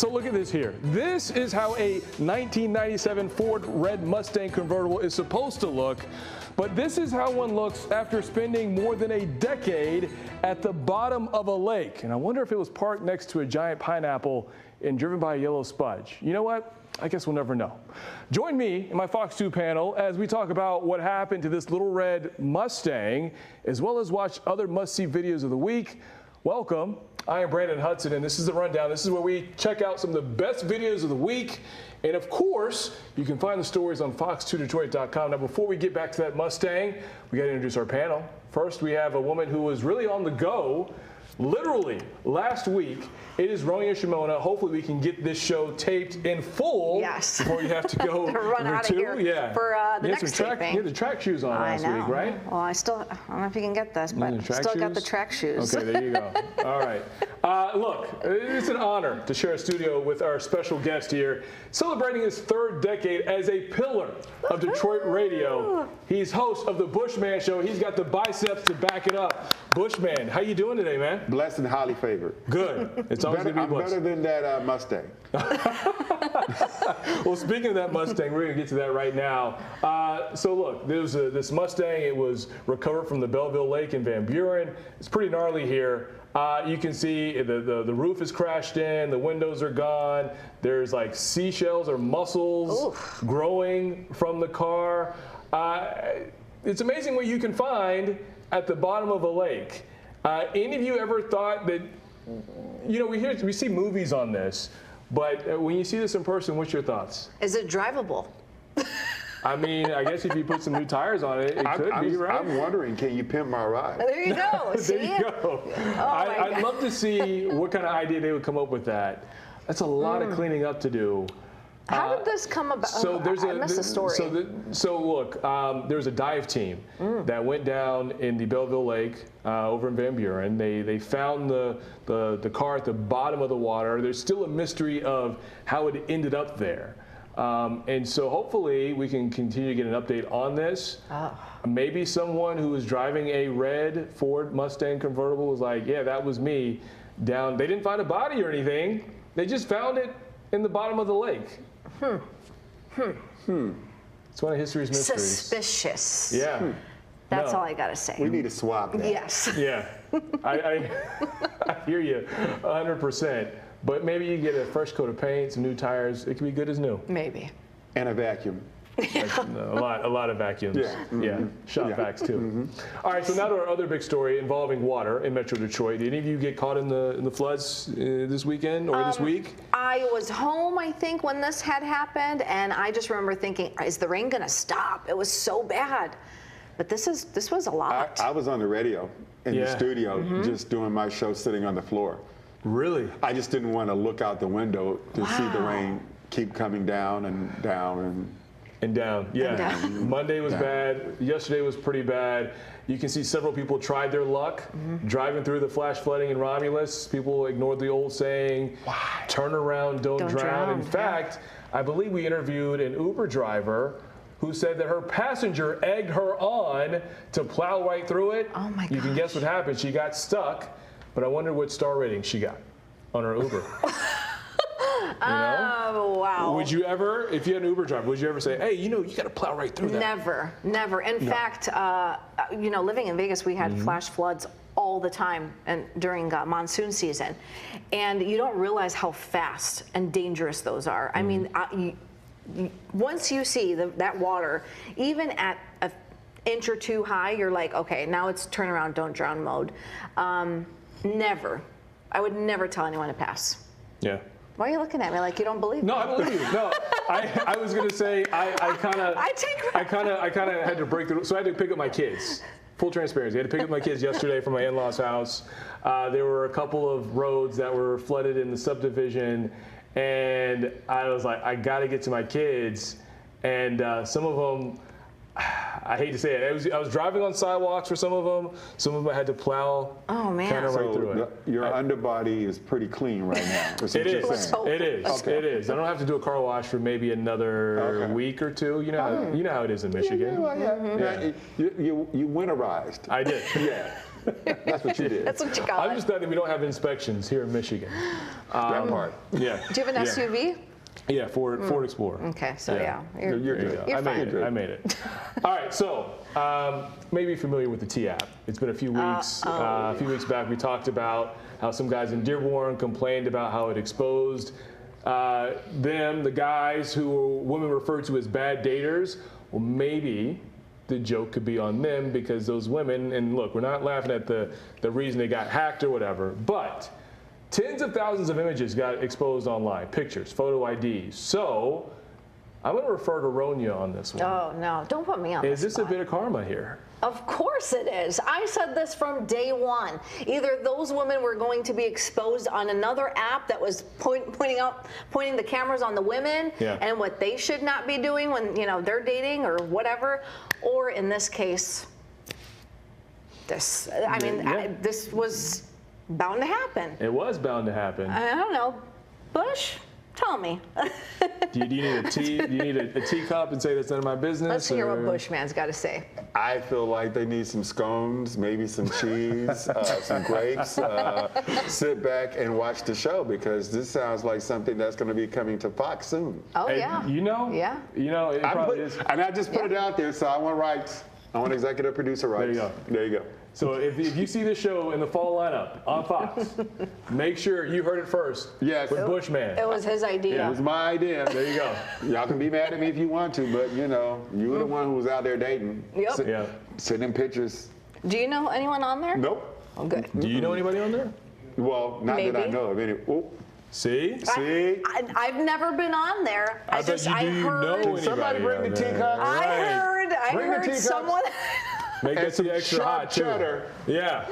So look at this here. This is how a 1997 Ford Red Mustang convertible is supposed to look, but this is how one looks after spending more than a decade at the bottom of a lake. And I wonder if it was parked next to a giant pineapple and driven by a yellow Spudge. You know what? I guess we'll never know. Join me in my Fox 2 panel as we talk about what happened to this little red Mustang, as well as watch other must-see videos of the week. Welcome. I am Brandon Hudson, and this is The Rundown. This is where we check out some of the best videos of the week. And of course, you can find the stories on fox2detroit.com. Now, before we get back to that Mustang, we got to introduce our panel. First, we have a woman who was really on the go literally last week. It is Ronya Shimona. Hopefully we can get this show taped in full before you have to go to run out of here for the next taping. You had the track shoes on last week, right? Well, I don't know if you can get this, but still got the track shoes. Okay, there you go. All right. Look, it's an honor to share a studio with our special guest here, celebrating his third decade as a pillar of Detroit radio. He's host of the Bushman Show. He's got the biceps to back it up. Bushman, how you doing today, man? Blessed and highly favored. Good. It's always going to be blessed. I'm better than that Mustang. Well, speaking of that Mustang, we're going to get to that right now. So look, there's this Mustang. It was recovered from the Belleville Lake in Van Buren. It's pretty gnarly here. You can see the roof is crashed in, the windows are gone. There's like seashells or mussels growing from the car. It's amazing what you can find at the bottom of a lake. Any of you ever thought that, you know, we see movies on this, but when you see this in person, what's your thoughts? Is it drivable? I mean, I guess if you put some new tires on it, it could be, right? I'm wondering, can you pimp my ride? There you go. There you go. I'd love to see what kind of idea they would come up with that. That's a lot of cleaning up to do. How did this come about? So I missed the story. So look, there's a dive team that went down in the Belleville Lake over in Van Buren. They found the car at the bottom of the water. There's still a mystery of how it ended up there. And so hopefully we can continue to get an update on this. Maybe someone who was driving a red Ford Mustang convertible was like, yeah, that was me down. They didn't find a body or anything. They just found it in the bottom of the lake. It's one of history's mysteries. Suspicious. Yeah. That's all I got to say. We need to swap that. Yes. Yeah. I hear you 100%. But maybe you get a fresh coat of paint, some new tires. It can be good as new. Maybe. And a vacuum. A lot of vacuums. Yeah. Yeah. Shop vacs too. All right. So now to our other big story involving water in Metro Detroit. Did any of you get caught in the floods this weekend or this week? I was home, I think, when this had happened, and I just remember thinking, is the rain going to stop? It was so bad. But this was a lot. I was on the radio in the studio just doing my show sitting on the floor. Really? I just didn't want to look out the window to see the rain keep coming down and down and down. Yeah. Monday was bad. Yesterday was pretty bad. You can see several people tried their luck driving through the flash flooding in Romulus. People ignored the old saying, turn around, don't drown. In fact, I believe we interviewed an Uber driver who said that her passenger egged her on to plow right through it. Oh my gosh. You can guess what happened. She got stuck, but I wonder what star rating she got on her Uber. You know? Oh, wow. Would you ever, if you had an Uber driver, would you ever say, hey, you know, you got to plow right through that? Never. In fact, you know, living in Vegas, we had flash floods all the time and during monsoon season. And you don't realize how fast and dangerous those are. I mean, once you see that water, even at an inch or two high, you're like, okay, now it's turn around, don't drown mode. Never. I would never tell anyone to pass. Yeah. Why are you looking at me like you don't believe me? No, I believe you. No, I was gonna say I kind of had to break the. So I had to pick up my kids. Full transparency. I had to pick up my kids yesterday from my in-laws' house. There were a couple of roads that were flooded in the subdivision, and I was like, I got to get to my kids, and some of them. I hate to say it. I was driving on sidewalks for some of them. Some of them I had to plow kind of right through it. Your underbody is pretty clean right now. It is. It is. Okay. It is. I don't have to do a car wash for maybe another week or two. You know how it is in Michigan. You winterized. I did. Yeah. That's what you did. That's what you call I'm it. just glad that we don't have inspections here in Michigan. That part. Yeah. Do you have an SUV? Yeah, Ford Explorer. Okay, so yeah. You're There you good. go. I fine. made it. I made it. All right, so maybe you're familiar with the T-app. It's been a few weeks. A few weeks back, we talked about how some guys in Dearborn complained about how it exposed the guys who women referred to as bad daters. Well, maybe the joke could be on them because those women, and look, we're not laughing at the reason they got hacked or whatever, but tens of thousands of images got exposed online, pictures, photo IDs. So I'm going to refer to Ronya on this one. Oh, no. Don't put me on Is the this spot. a bit of karma here? Of course it is. I said this from day one. Either those women were going to be exposed on another app that was pointing the cameras on the women and what they should not be doing when they're dating or whatever, or in this case, this. This was bound to happen. It was bound to happen. I don't know, Bush. Tell me. Do you need a tea? Do you need a teacup and say that's none of my business? Let's hear what Bushman's got to say. I feel like they need some scones, maybe some cheese, some grapes. Sit back and watch the show because this sounds like something that's going to be coming to Fox soon. Oh, Hey, yeah. Yeah. It probably is. And I just put it out there, so I want rights. I want executive producer rights. There you go. There you go. So if you see this show in the fall lineup on Fox, make sure you heard it first. Yes. With Bushman. It was his idea. It was my idea. There you go. Y'all can be mad at me if you want to, but you were the one who was out there dating. Yep. Sending pictures. Do you know anyone on there? Nope. Oh, good. Do you know anybody on there? Well, not that I Maybe. know of any. Oh, See? see? I've never been on there. I bet you do know anybody Somebody bring on the there. teacup. I Bring the heard teacups. someone. Make And that some tea extra sharp hot too. cheddar. Yeah.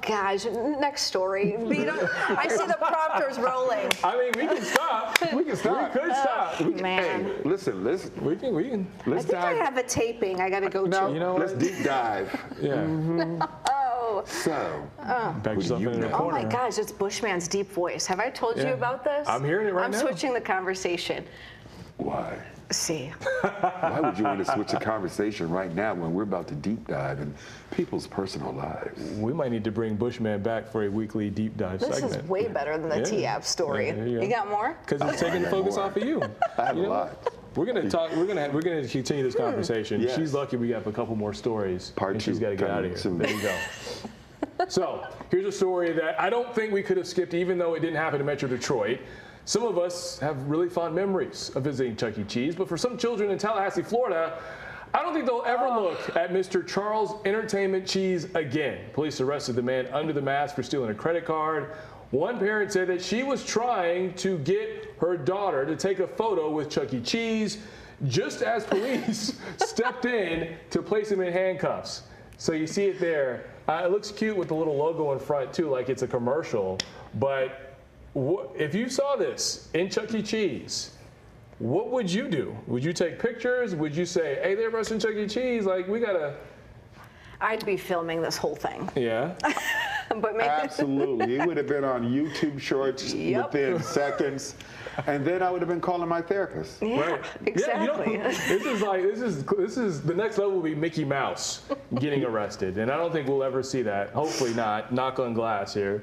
Gosh, next story. I see the prompters rolling. I mean, we can stop. We can stop. We could stop. Man. Hey, listen. We can. I Let's think I dive. have a taping I got to go No, to. You know let's what? deep dive. Yeah. Oh. So, Back yourself you in the know? Oh corner. my gosh, it's Bushman's deep voice. Have I told you Yeah. about this? I'm hearing it right now. I'm switching the conversation. why? See. Why would you want to switch the conversation right now when we're about to deep dive in people's personal lives? We might need to bring Bushman back for a weekly deep dive This segment. is way better than the Yeah. T-App story. Yeah, there you go. You got more? Because it's taking the focus off of you. I have You a know? lot. We're gonna talk. We're gonna continue this conversation. Yes. She's lucky we have a couple more stories. Part and she's two got to get out of coming here. soon. There you go. So here's a story that I don't think we could have skipped, even though it didn't happen in Metro Detroit. Some of us have really fond memories of visiting Chuck E. Cheese, but for some children in Tallahassee, Florida, I don't think they'll ever look at Mr. Charles Entertainment Cheese again. Police arrested the man under the mask for stealing a credit card. One parent said that she was trying to get her daughter to take a photo with Chuck E. Cheese just as police stepped in to place him in handcuffs. So you see it there. It looks cute with the little logo in front too, like it's a commercial. But if you saw this in Chuck E. Cheese, what would you do? Would you take pictures? Would you say, hey, they're arresting Chuck E. Cheese, like we gotta... I'd be filming this whole thing. Yeah. But maybe Absolutely. It would have been on YouTube Shorts Yep. within seconds. And then I would have been calling my therapist. yeah, Right. exactly. Yeah, this is the next level will be Mickey Mouse getting arrested, and I don't think we'll ever see that. Hopefully not. Knock on glass here.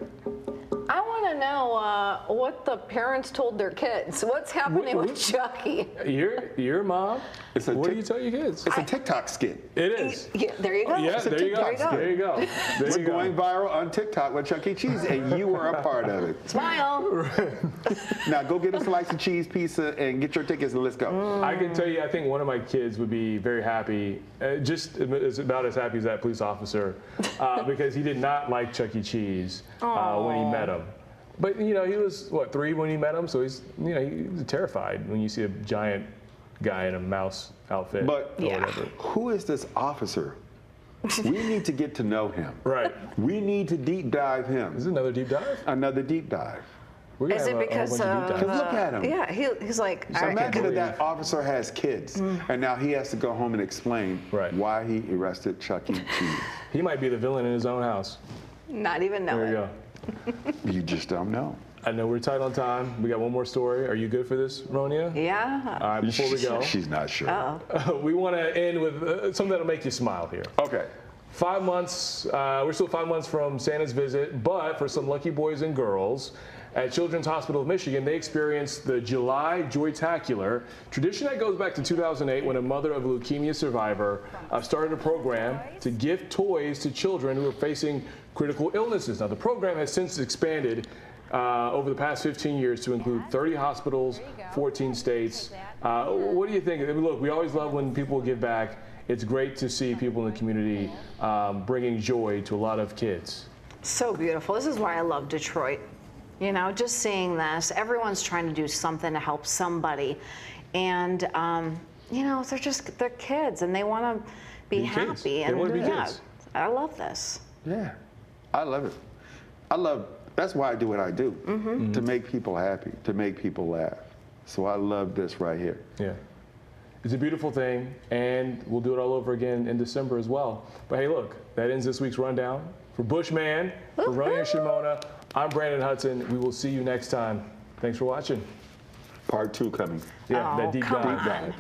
I want to know what the parents told their kids. What's happening with Chucky? Your mom. It's a What do tic- you tell your kids? It's a TikTok skit. It is. Yeah, there you go. Yeah, It's a there you go. TikTok There you go. There It's you go. going viral on TikTok with Chuck E. Cheese, and you were a part of it. Smile. Now go get a slice of cheese pizza and get your tickets and let's go. I can tell you, I think one of my kids would be very happy, just as about as happy as that police officer, because he did not like Chuck E. Cheese when he met him. But he was 3 when he met him, so he's he's terrified when you see a giant guy in a mouse outfit But or whatever. who is this officer? We need to get to know him. Right. We need to deep dive him. Is it another deep dive? Another deep dive. We're gonna Is have it because a whole bunch of deep dives. Look at him. Yeah, he's like, all right, Imagine believe. that officer has kids, and now he has to go home and explain Right. why he arrested Chuck E. Cheese. He might be the villain in his own house. not even know There you it. go. You just don't know. I know we're tight on time. We got one more story. Are you good for this, Ronia? Yeah. All right, before we go, She's not sure. Oh. we want to end with something that'll make you smile here. Okay. 5 months, we're still 5 months from Santa's visit, but for some lucky boys and girls at Children's Hospital of Michigan, they experienced the July Joyacular, tradition that goes back to 2008 when a mother of a leukemia survivor started a program to gift toys to children who are facing critical illnesses. Now, the program has since expanded over the past 15 years to include 30 hospitals, 14 states. What do you think? I mean, look, we always love when people give back. It's great to see people in the community bringing joy to a lot of kids. So beautiful. This is why I love Detroit. You know, just seeing this, everyone's trying to do something to help somebody. And, you know, they're kids and they want to be happy. Kids. They And want to be yeah, kids. I love this. Yeah, I love it. That's why I do what I do, to make people happy, to make people laugh. So I love this right here. Yeah. It's a beautiful thing, and we'll do it all over again in December as well. But hey, look, that ends this week's rundown. For Bushman, for Ronnie and Shimona, I'm Brandon Hudson. We will see you next time. Thanks for watching. Part 2 coming. Yeah, that deep come dive. on.